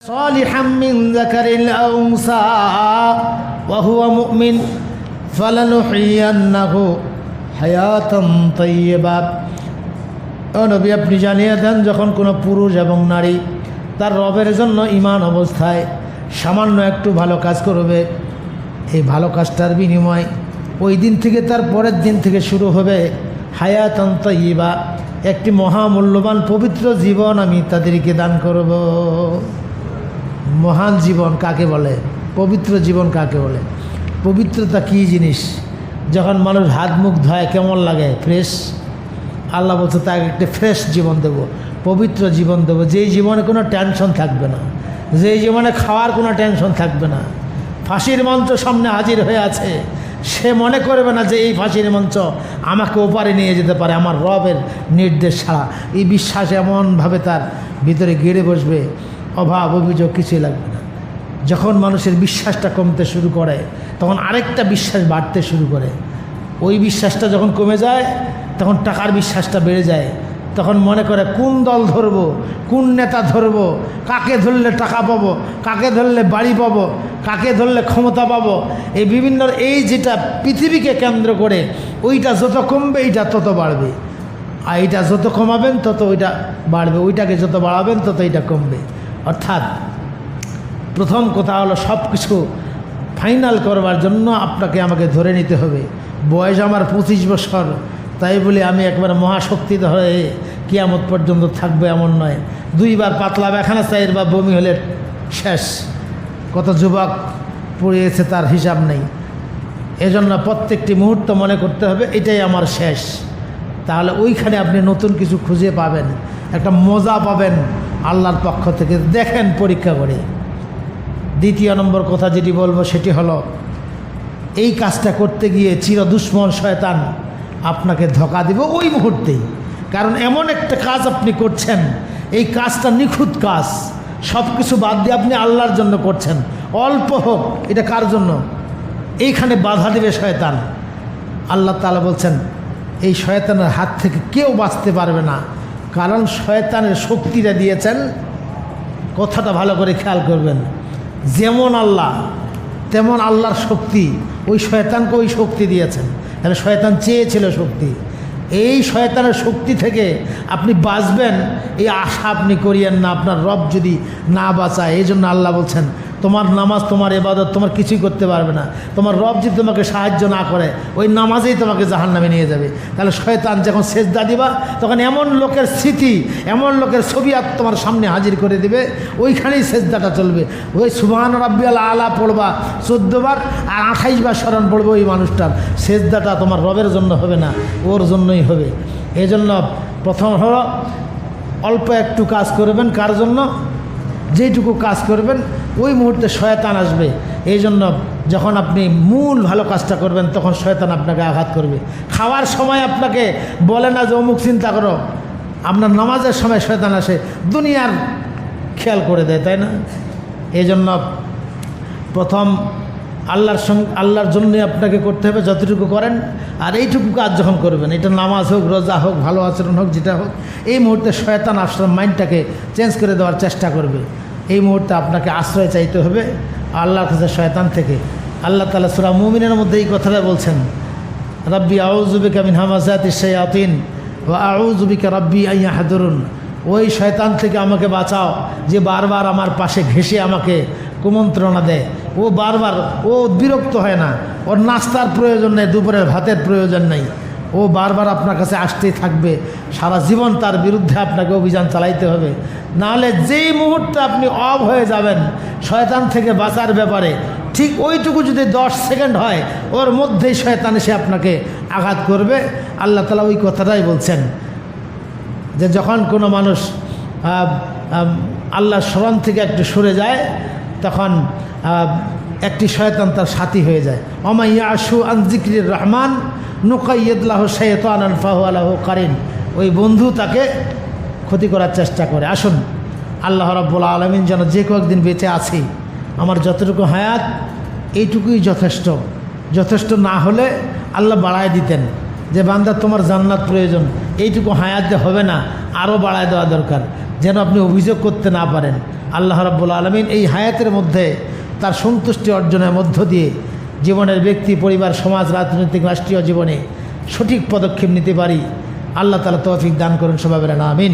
صالحا من ذكر أو أنثى وهو مؤمن فلنحيينه حياة طيبة। ও নবী, আপনি জানিয়ে দেন, যখন কোনো পুরুষ এবং নারী তার রবের জন্য ঈমান অবস্থায় সামান্য একটু ভালো কাজ করবে, এই ভালো কাজটার বিনিময় ওই দিন থেকে তার পরের দিন থেকে শুরু হবে হায়াতান তাইয়্যিবা, একটি মহামূল্যবান পবিত্র জীবন আমি তাদেরকে দান করব। মহান জীবন কাকে বলে? পবিত্র জীবন কাকে বলে? পবিত্রতা কী জিনিস? যখন মানুষ হাত মুখ ধোয় কেমন লাগে? ফ্রেশ। আল্লাহ বলছে তাকে একটা ফ্রেশ জীবন দেব, পবিত্র জীবন দেব, যেই জীবনে কোনো টেনশন থাকবে না, যেই জীবনে খাওয়ার কোনো টেনশন থাকবে না। ফাঁসির মঞ্চ সামনে হাজির হয়ে আছে, সে মনে করবে না যে এই ফাঁসির মঞ্চ আমাকে ওপারে নিয়ে যেতে পারে আমার রবের নির্দেশ ছাড়া। এই বিশ্বাস এমনভাবে তার ভিতরে গেড়ে বসবে, অভাব অভিযোগ কিছুই লাগবে না। যখন মানুষের বিশ্বাসটা কমতে শুরু করে তখন আরেকটা বিশ্বাস বাড়তে শুরু করে। ওই বিশ্বাসটা যখন কমে যায় তখন টাকার বিশ্বাসটা বেড়ে যায়। তখন মনে করে কোন দল ধরবো, কোন নেতা ধরবো, কাকে ধরলে টাকা পাবো, কাকে ধরলে বাড়ি পাবো, কাকে ধরলে ক্ষমতা পাবো। এই বিভিন্ন এই যেটা পৃথিবীকে কেন্দ্র করে, ওইটা যত কমবে এইটা তত বাড়বে, আর এইটা যত কমাবেন তত ওইটা বাড়বে, ওইটাকে যত বাড়াবেন তত এইটা কমবে। অর্থাৎ প্রথম কথা হলো সব কিছু ফাইনাল করবার জন্য আপনাকে আমাকে ধরে নিতে হবে। বয়স আমার 25 বছর, তাই বলে আমি একবার মহাশক্তি ধরে কিয়ামত পর্যন্ত থাকবে এমন নয়। 2 বার পাতলা পায়খানা, 4 বার বমি হলে শেষ। কত যুবক পড়িয়েছে তার হিসাব নেই। এজন্য প্রত্যেকটি মুহূর্ত মনে করতে হবে এটাই আমার শেষ। তাহলে ওইখানে আপনি নতুন কিছু খুঁজে পাবেন, একটা মজা পাবেন আল্লাহর পক্ষ থেকে। দেখেন পরীক্ষা করে। দ্বিতীয় নম্বর কথা যেটি বলবো সেটি হলো, এই কাজটা করতে গিয়ে চির দুশ্মন শয়তান আপনাকে ধোঁকা দেবে ওই মুহূর্তেই। কারণ এমন একটা কাজ আপনি করছেন, এই কাজটা নিখুঁত কাজ, সব কিছু বাদ দিয়ে আপনি আল্লাহর জন্য করছেন, অল্প হোক এটা কার জন্য, এইখানে বাধা দেবে শয়তান। আল্লাহ তাআলা বলছেন এই শয়তানের হাত থেকে কেউ বাঁচতে পারবে না, কারণ শয়তানের শক্তিটা দিয়েছেন। কথাটা ভালো করে খেয়াল করবেন, যেমন আল্লাহ তেমন আল্লাহর শক্তি ওই শয়তানকে ওই শক্তি দিয়েছেন। তাহলে শয়তান চেয়েছিল শক্তি, এই শয়তানের শক্তি থেকে আপনি বাঁচবেন এই আশা আপনি করিয়েন না, আপনার রব যদি না বাঁচায়। এই জন্য আল্লাহ বলছেন তোমার নামাজ, তোমার ইবাদত তোমার কিছুই করতে পারবে না। তোমার রব যদি তোমাকে সাহায্য না করে ওই নামাজেই তোমাকে জাহান্নামে নিয়ে যাবে। তাহলে শয়তান যখন সেজদা দিবা তখন এমন লোকের স্মৃতি, এমন লোকের ছবি আর তোমার সামনে হাজির করে দিবে, ওইখানেই সেজদাটা চলবে। ওই সুবহান রাব্বিয়াল আলা পড়বা 14 বার আর 28 বার স্মরণ পড়বে ওই মানুষটার। সেজদাটা তোমার রবের জন্য হবে না, ওর জন্যই হবে। এই জন্য প্রথম হলো অল্প একটু কাজ করবেন, কার জন্য? যেইটুকু কাজ করবেন ওই মুহূর্তে শয়তান আসবে। এই জন্য যখন আপনি মূল ভালো কাজটা করবেন তখন শয়তান আপনাকে আঘাত করবে। খাওয়ার সময় আপনাকে বলে না যে অমুক চিন্তা করো, আপনার নামাজের সময় শয়তান আসে, দুনিয়ার খেয়াল করে দেয়, তাই না? এই জন্য প্রথম আল্লাহর জন্যই আপনাকে করতে হবে যতটুকু করেন। আর এইটুকু কাজ যখন করবেন, এটা নামাজ হোক, রোজা হোক, ভালো আচরণ হোক, যেটা হোক, এই মুহূর্তে শয়তান আপনার মাইন্ডটাকে চেঞ্জ করে দেওয়ার চেষ্টা করবে। এই মুহূর্তে আপনাকে আশ্রয় চাইতে হবে আল্লাহর কাছে শয়তান থেকে। আল্লাহ তাআলা সূরা মুমিনের মধ্যে এই কথাটা বলছেন, রাব্বি আউযু বিকা মিন হামাযাতিশ শায়াতিন ওয়া আউযু বিকা রাব্বি আন ইয়াহদুরুন। ওই শয়তান থেকে আমাকে বাঁচাও যে বারবার আমার পাশে ঘেঁষে আমাকে কুমন্ত্রণা দেয়। ও বারবার ও বিরক্ত হয় না, ওর নাস্তার প্রয়োজন নেই, দুপুরের ভাতের প্রয়োজন নেই, ও বারবার আপনার কাছে আসতেই থাকবে। সারা জীবন তার বিরুদ্ধে আপনাকে অভিযান চালাইতে হবে। নাহলে যেই মুহূর্তে আপনি অফ হয়ে যাবেন শয়তান থেকে বাঁচার ব্যাপারে, ঠিক ওইটুকু যদি 10 সেকেন্ড হয় ওর মধ্যেই শয়তান এসে আপনাকে আঘাত করবে। আল্লাহ তাআলা ওই কথাটাই বলছেন যে যখন কোনো মানুষ আল্লাহর স্মরণ থেকে একটু সরে যায় তখন একটি শয়তান তার সাথী হয়ে যায়। ওমাই ইয়াশু আন যিকরির রহমান নুকাইয়িদ লাহু শাইতানান ফাহুয়া লাহু কারিন। ওই বন্ধু তাকে ক্ষতি করার চেষ্টা করে। আসুন আল্লাহ রাব্বুল আলামিন যেন যে কয়েকদিন বেঁচে আছি আমার যতটুকু হায়াত এইটুকুই যথেষ্ট। যথেষ্ট না হলে আল্লাহ বাড়ায় দিতেন যে বান্দা তোমার জান্নাত প্রয়োজন, এইটুকু হায়াতে হবে না, আরও বাড়ায় দেওয়া দরকার, যেন আপনি অভিযোগ করতে না পারেন। আল্লাহ রাব্বুল আলামিন এই হায়াতের মধ্যে তার সন্তুষ্টি অর্জনের মধ্য দিয়ে জীবনের ব্যক্তি, পরিবার, সমাজ, রাজনৈতিক, রাষ্ট্রীয় জীবনে সঠিক পদক্ষেপ নিতে পারি। আল্লাহ তাআলা তৌফিক দান করুন, সবাই বলেন আমিন।